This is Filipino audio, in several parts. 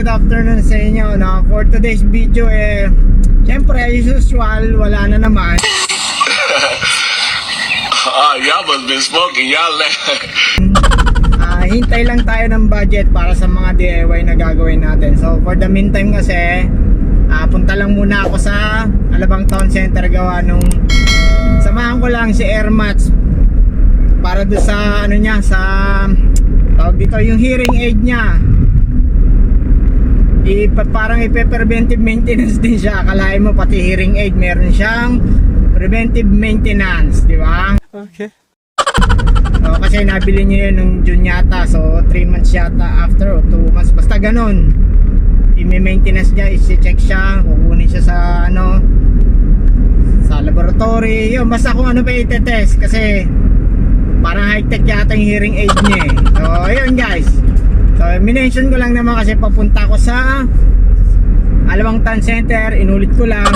good afternoon sa inyo, no? For today's video, syempre, as usual, wala na naman. Y'all must be smoking, y'all. Hintay lang tayo ng budget para sa mga DIY na gagawin natin. So, for the meantime kasi, punta lang muna ako sa Alabang Town Center gawa nung samahan ko lang si Airmats para doon sa ano niya, sa tawag dito, yung hearing aid niya. Parang ipe-preventive maintenance din siya. Akalain mo pati hearing aid meron siyang preventive maintenance, di ba? Okay. So, kasi nabili niya yun nung June yata. So 3 months yata after o 2 months, basta ganun. I-maintenance niya, i-check siya, kukunin siya sa ano, sa laboratory. Yun, basta kung ano pa i-test kasi parang high-tech yata yung hearing aid niya eh. So ayun guys, so minention ko lang naman kasi papunta ko sa Alabang Town Center. Inulit ko lang.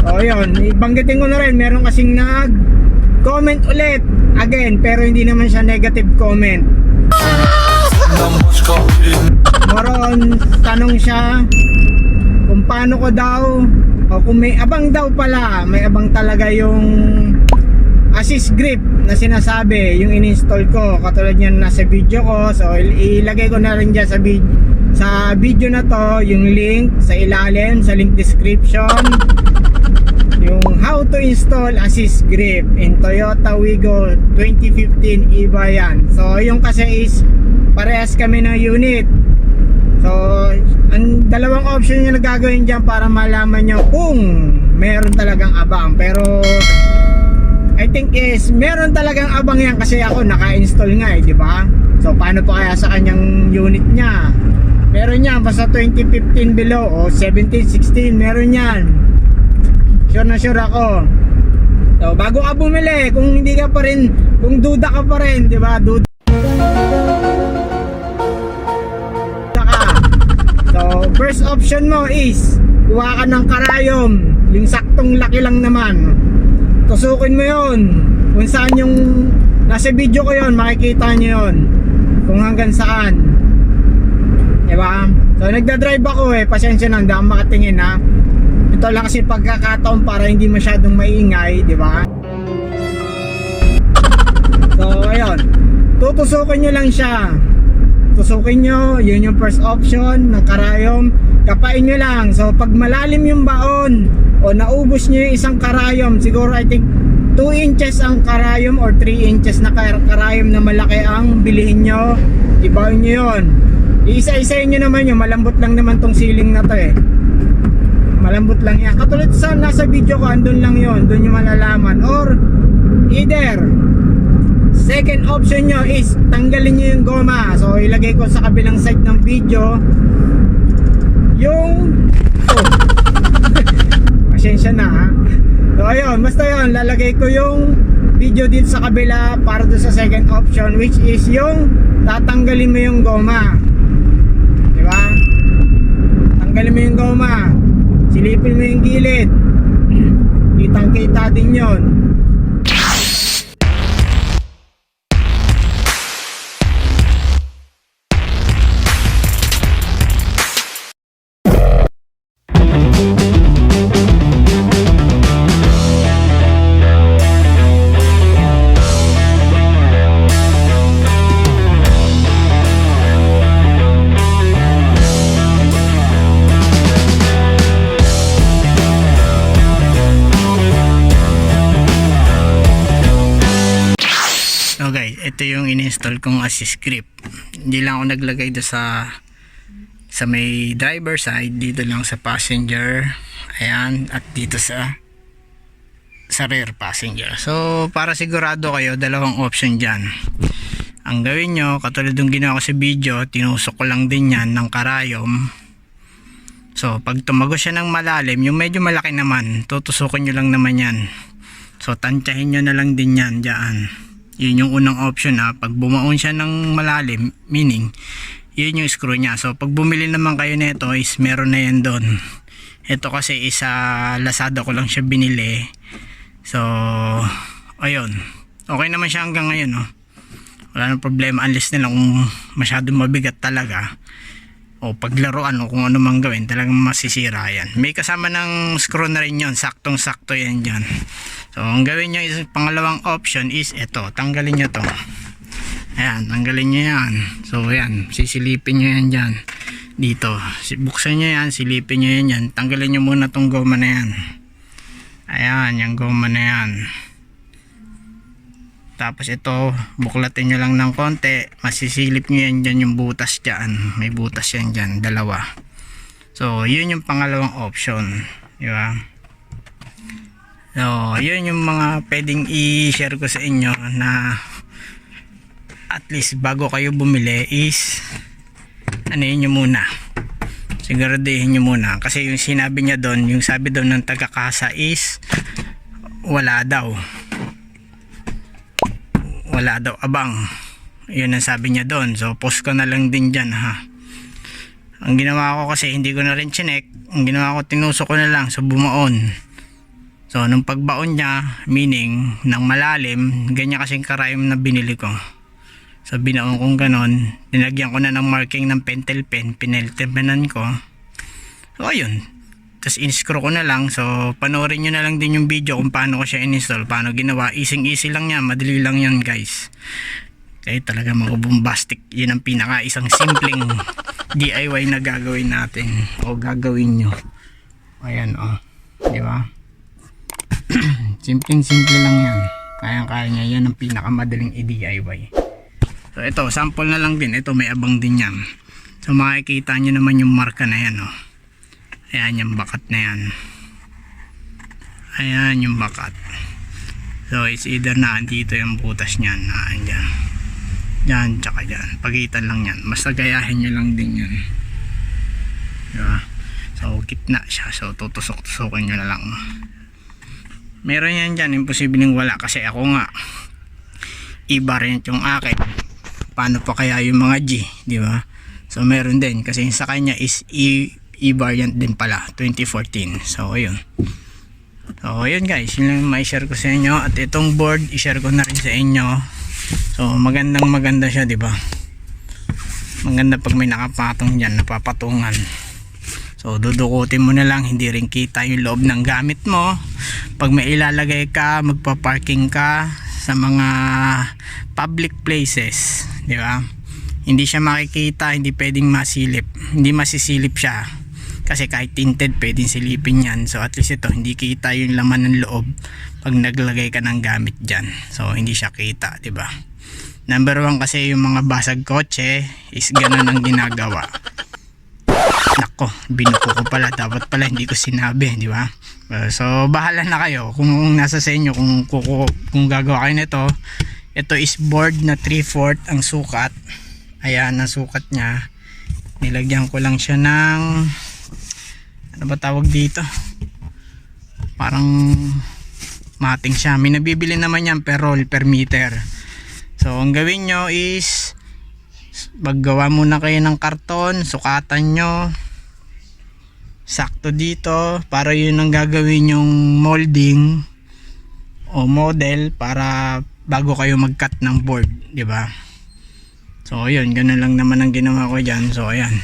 O yun, ibanggitin ko na rin, meron kasing nag-comment ulit again, pero hindi naman siya negative comment. Moron, tanong siya kung paano ko daw, o kung may abang daw pala, may abang talaga yung assist grip na sinasabi, yung in-install ko katulad yan nasa video ko. So ilagay ko na rin dyan sa video na to yung link sa ilalim, sa link description, yung how to install assist grip in Toyota Wigo 2015 EVA yan. So yung kasi is parehas kami ng unit. So ang dalawang option yung nagagawin dyan para malaman nyo kung meron talagang abang. Pero I think is meron talagang abang yan kasi ako naka-install nga eh, di ba? So paano pa kaya sa kanyang unit niya? Meron yan basta 2015 below o 17, 16, meron yan. Sure na sure ako. So bago ka bumili, kung hindi ka pa rin, kung duda ka pa rin, di ba? Duda ka. So first option mo is kuha ka ng karayom, yung saktong laki lang naman. Tusukin mo yun kung saan yung nasa video ko yun, makikita nyo yun kung hanggang saan, diba? So nagdadrive ako eh, pasensya na, hindi ako makatingin ha. Ito lang kasi pagkakataon para hindi masyadong maingay, diba? So ayun, tutusukin nyo lang siya. Tusukin nyo, yun yung first option ng karayom. Kapain nyo lang. So pag malalim yung baon o naubos nyo yung isang karayom, siguro I think 2 inches ang karayom or 3 inches na karayom na malaki ang bilihin nyo, ibaon nyo yun. Iisa-isayin nyo naman yun, malambot lang naman tong ceiling na to eh. Malambot lang yan. Katulad sa nasa video ko, andun lang yun, dun yung malalaman. Or either second option nyo is tanggalin nyo yung goma. So ilagay ko sa kabilang side ng video yung pasensya na ha. So ayun, basta yun, lalagay ko yung video dito sa kabila para doon sa second option, which is yung tatanggalin mo yung goma, diba? Tanggalin mo yung goma, silipin mo yung gilid, kitang kita din yun. Ito yung in-install kong assist grip. Hindi lang ako naglagay do sa may driver side, dito lang sa passenger, ayan, at dito sa rear passenger. So para sigurado kayo, dalawang option dyan. Ang gawin nyo, katulad yung ginawa ko sa video, tinusok ko lang din yan ng karayom. So pag tumago siya ng malalim, yung medyo malaki naman, tutusukin nyo lang naman yan. So tansyahin nyo na lang din yan dyan. Yun yung unang option ha. Pag bumaon siya ng malalim, meaning yun yung screw niya. So pag bumili naman kayo nito is meron na yan doon. Ito kasi isa Lazada ko lang siya binili. So ayun, okay naman siya hanggang ngayon, no? Wala nang problema, unless na lang kung masyadong mabigat talaga. o paglaruan o kung ano mang gawin, talagang masisira yan. May kasama ng screw na rin yun, saktong sakto yan dyan. So ang gawin nyo is, pangalawang option is ito, tanggalin nyo to. Ayan, tanggalin nyo yan. So ayan, sisilipin nyo yan dyan dito, buksan nyo yan, silipin nyo yan dyan, tanggalin nyo muna tong goma na yan. Ayan, yung goma na yan. Tapos ito, buklatin nyo lang ng konti, masisilip nyo yan dyan, yung butas dyan, may butas yan dyan, dalawa. So yun yung pangalawang option, di ba? So yun yung mga pwedeng i-share ko sa inyo na at least bago kayo bumili is ano yun nyo muna, siguraduhin nyo muna, kasi yung sinabi niya doon, yung sabi doon ng taga-kasa is wala daw abang, yun ang sabi niya doon. So post ko na lang din dyan ha. Ang ginawa ko kasi hindi ko na rin chinek, ang ginawa ko tinusok ko na lang so bumaon. So nung pagbaon niya, meaning ng malalim, ganyan kasing karayom na binili ko. So binaon kong ganon, dinagyan ko na ng marking ng pentel pen, pineltepenan ko. So ayun, tapos in-screw ko na lang. So panoorin nyo na lang din yung video kung paano ko siya in-install, paano ginawa. Easy lang yan, madali lang yan guys. Kaya talaga mga bombastic, yun ang pinaka isang simpleng DIY na gagawin natin o gagawin nyo. Ayan o, di ba? Simple lang yan, kaya nya yan ang pinakamadaling i-DIY. So ito, sample na lang din. Ito may abang din yan. So makikita nyo naman yung marka na yan o. Ayan yung bakat na yan. Ayan yung bakat. So it's either na andito yung butas nyan, andyan, dyan tsaka dyan, pagitan lang yan, basta gayahin nyo lang din yan, diba? So gitna siya, so tutusok-tusokin nyo na lang. Meron yan dyan, imposibleng wala, kasi ako nga i-variant yung akin. Paano pa kaya yung mga G, diba? So meron din, kasi sa kanya is i-variant din pala, 2014. So ayun. So ayun guys, yun lang may share ko sa inyo. At itong board, i-share ko na rin sa inyo. So maganda siya, diba? Maganda pag may nakapatong dyan, napapatungan. So dudukutin mo na lang, hindi rin kita yung loob ng gamit mo. Pag may ilalagay ka, magpa-parking ka sa mga public places, diba? Hindi siya makikita, hindi pwedeng masilip, hindi masisilip siya. Kasi kahit tinted, pwedeng silipin yan. So at least ito, hindi kita yung laman ng loob pag naglagay ka ng gamit dyan. So hindi siya kita, diba? Number 1 kasi yung mga basag kotse is ganun ang ginagawa. Nako, binuko ko pala. Dapat pala hindi ko sinabi, diba? So bahala na kayo kung nasa sa inyo kung gagawa kayo nito. Ito is board na 3/4 ang sukat. Ayan, ang sukat niya. Nilagyan ko lang siya ng, ano ba tawag dito, parang mating siya. May nabibili naman yan per roll, per meter. So ang gawin nyo is maggawa muna kayo ng karton, sukatan nyo sakto dito, para yun ang gagawin yung molding o model para bago kayo mag-cut ng board, di ba? So ayun, ganun lang naman ang ginawa ko dyan. So ayan,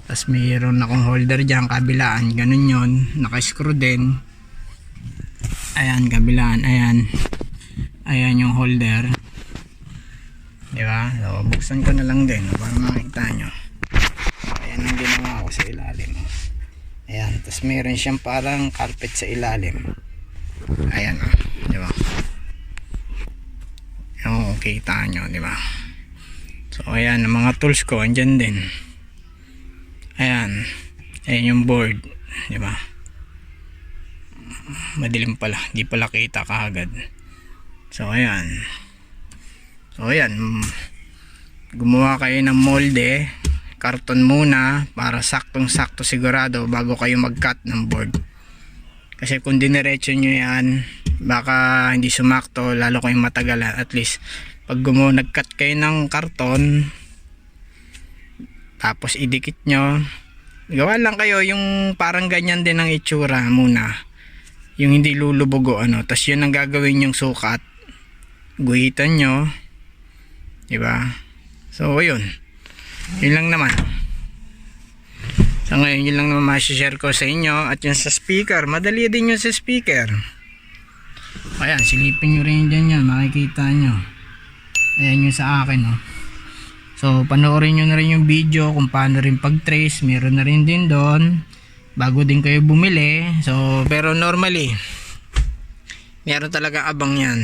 tapos mayroon akong holder dyan kabilaan, ganun yun, naka-screw din. Ayan, kabilaan, ayan yung holder, diba? So buksan ko na lang din para makita nyo. Ayan ang ginawa ko sa ilalim. Ayan, tapos mayroon siyang parang carpet sa ilalim. Ayan, diba? Yung kita nyo, diba? So ayan, ang mga tools ko andyan din. Ayan yung board, di ba? Madilim pala, di pala kita kaagad. So ayan, gumawa kayo ng molde, karton muna para saktong sakto sigurado bago kayo mag-cut ng board. Kasi kung diniretso nyo yan, baka hindi sumakto, lalo kayong matagalan. At least pag nag-cut kayo ng karton, tapos idikit nyo, gawa lang kayo yung parang ganyan din ang itsura muna, yung hindi lulubog o ano. Tapos yun ang gagawin yung sukat, guhitan nyo, diba? So yun lang naman. So ngayon yun lang naman share ko sa inyo. At yung sa speaker, madali din yung sa speaker. Ayan, silipin nyo rin dyan yan, makikita nyo. Ayan yung sa akin, oh. So panoorin nyo na rin yung video kung paano rin pag-trace. Meron na rin din doon bago din kayo bumili. So pero normally meron talaga abang yan.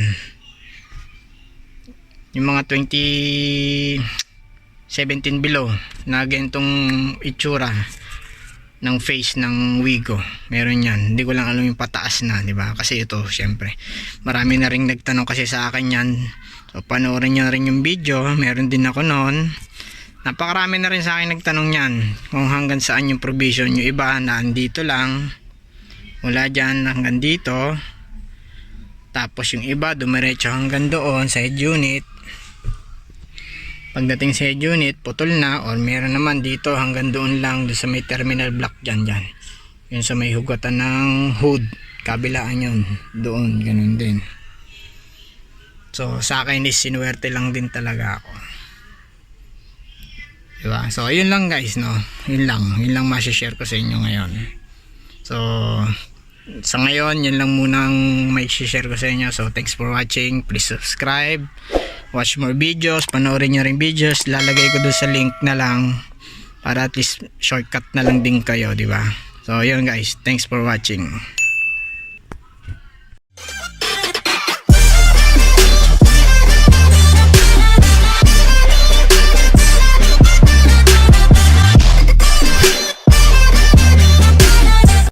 Yung mga 2017 below na ganitong itsura ng face ng Wigo, meron yan. Hindi ko lang alam yung pataas na, di ba? Kasi ito syempre marami na rin nagtanong kasi sa akin yan. So panoorin nyo na rin yung video. Meron din ako noon. Napakarami na rin sa akin nagtanong yan kung hanggang saan yung provision. Yung iba na andito lang, mula dyan hanggang dito. Tapos yung iba dumiretso hanggang doon sa head unit. Pagdating sa head unit, putol na. Or meron naman dito hanggang doon lang, doon sa may terminal block dyan. Yun sa may hugatan ng hood, kabilaan yun. Doon, ganun din. So sa akin is sinuwerte lang din talaga ako. Diba? So yun lang guys, no? Yun lang masishare ko sa inyo ngayon. So sa ngayon, yun lang munang may share ko sa inyo. So thanks for watching. Please subscribe, watch more videos, panoorin nyo rin videos. Lalagay ko doon sa link na lang para at least shortcut na lang din kayo, di ba? So yun guys, thanks for watching.